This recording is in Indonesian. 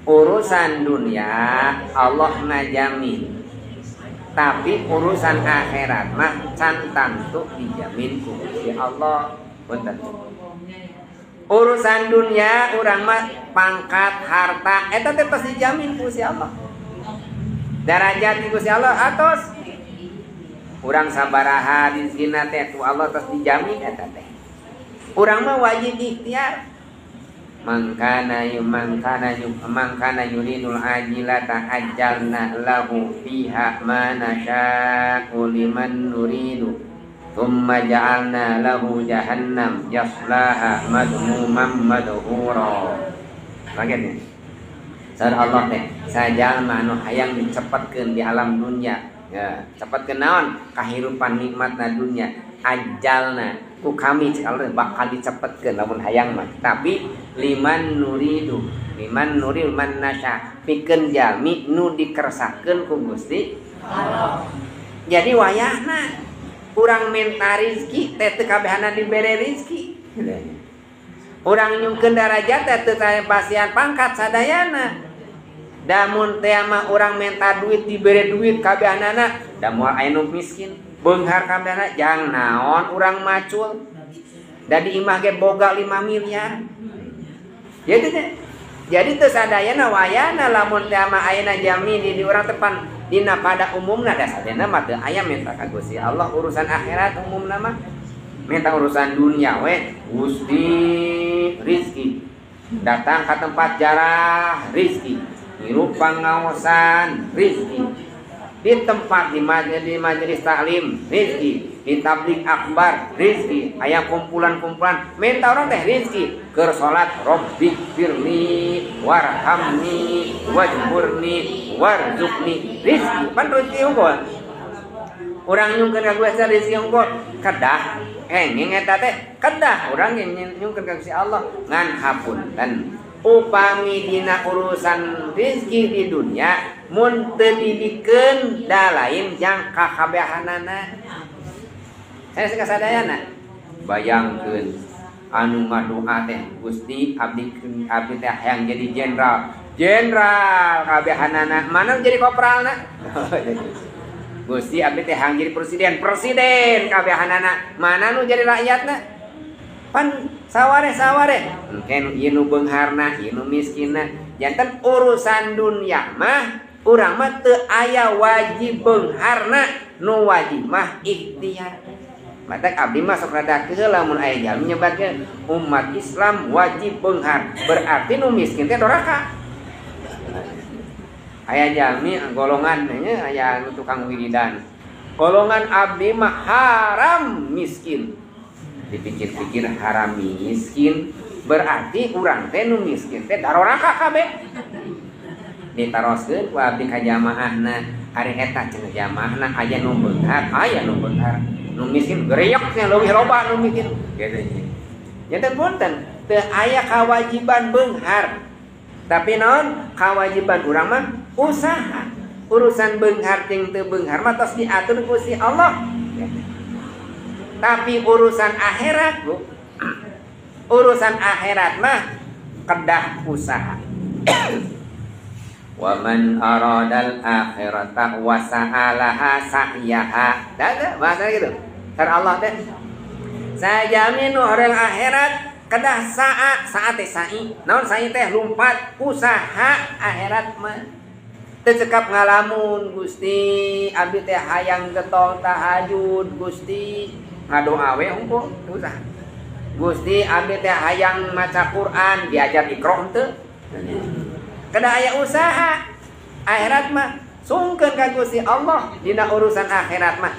urusan dunia Allah ngajamin, tapi urusan akhirat mah can tantu dijamin ku Gusti Allah. Punten. Urusan dunia urang mah pangkat harta eta teh pasti dijamin ku Gusti Allah. Darajat di Gusti Allah atos. Urang sabaraha rezekina teh ku Allah tos dijamin eta teh. Urang mah wajib ikhtiar. Mangkana yuridul ajilata ajjalna lahu fiha ma nasya'u liman nuridu thumma ja'alna lahu jahannam yaslaha madmuman madhura. Bagian sareng Allah teh sajalma anu hayang dicepetkeun di alam dunia, ya cepetkeun naon kahirupan nikmatna dunia, ajjalna ku kami Allah bakal dicepetkeun lamun hayang mah, tapi liman nuridu man nasya pikeun jalmi nu dikersahkeun ku Gusti Allah. Jadi wayahna urang minta rezeki teh teu kabehana dibere rezeki. Urang nyungkeun darajat teh teu pasian pangkat sadayana. Damun teh mah urang minta duit dibere duit kabehanana, da moal aya nu miskin beunghar kabehana jang naon urang macul. Da di imah ge boga 5 miliar. Jadi teu sadayana wayana lamun teh mah ayeuna jamin di urang tepan dina pada umumna da sadayana mah teu aya minta ka Gusti Allah urusan akhirat umumna mah. Minta urusan dunia we Gusti rizki. Datang ke tempat jarah rizki. Hirup pangaosan rizki. Di tempat di majelis taklim rizki, di tablik akbar rizki, aya kumpulan-kumpulan minta orang teh rizki, keur salat Rabbi firli warhamni wajburni warzuqni rizki. Pan rezeki unggul urang nyungkeun ka Gusti rizki unggul kedah engeng eta teh kedah urang nyungkeun ka Gusti Allah ngan hapunten upami dina urusan rezeki di dunia mun teu didikeun da lain jang kakabehanana. Saya sekasadayana bayangkeun anu ngadoa teh Gusti abdi teh hayang jadi jenderal kabehanana mana jadi kopralna. Gusti abdi teh hayang jadi presiden kabehanana mana nu jadi rakyatna. Pan saware engke ieu nu beungharna ieu nu miskinna janten urusan dunia mah urang mah teu aya wajib beungharna, nu wajib mah ikhtiar. Matak abdi mah sok rada keul lamun aya jalmi nyebatkeun umat Islam wajib beunghar, berarti nu miskin teh doraka. Aya jalmi golongan nya aya nu tukang wiridan. Golongan abdi mah haram miskin. Dipikir-pikir haram miskin berarti urang teh nu miskin teh daroraka kabeh. Ditaroskeun ku abdi ka jamaahna ari eta cenah jamaahna aya nu beunghar nu miskin gereyeknya leuwih loba nu miskin gitu. Janten punten teu aya kawajiban beunghar, tapi naon kawajiban urang mah usaha. Urusan beunghar jeung teu beunghar mah tos diatur ku Gusti Allah. Tapi urusan akhirat bu, urusan akhirat mah kedah usaha. Wa man aradal akhirata wa sa'alaha sa'yaha. Dah bahasa gitu. Kata Allah teh saya jamin orang akhirat kedah saat teh sa'i. Naon sa'i teh lumpat usaha akhirat mah. Teu cekap ngalamun Gusti abdi teh hayang getol tahajud Gusti ngadoa we hungkul usah. Gusti abdi teh hayang maca Quran diajar Iqra teu. Kada aya usaha akhirat mah sungkeun ka Gusti Allah dina urusan akhirat mah.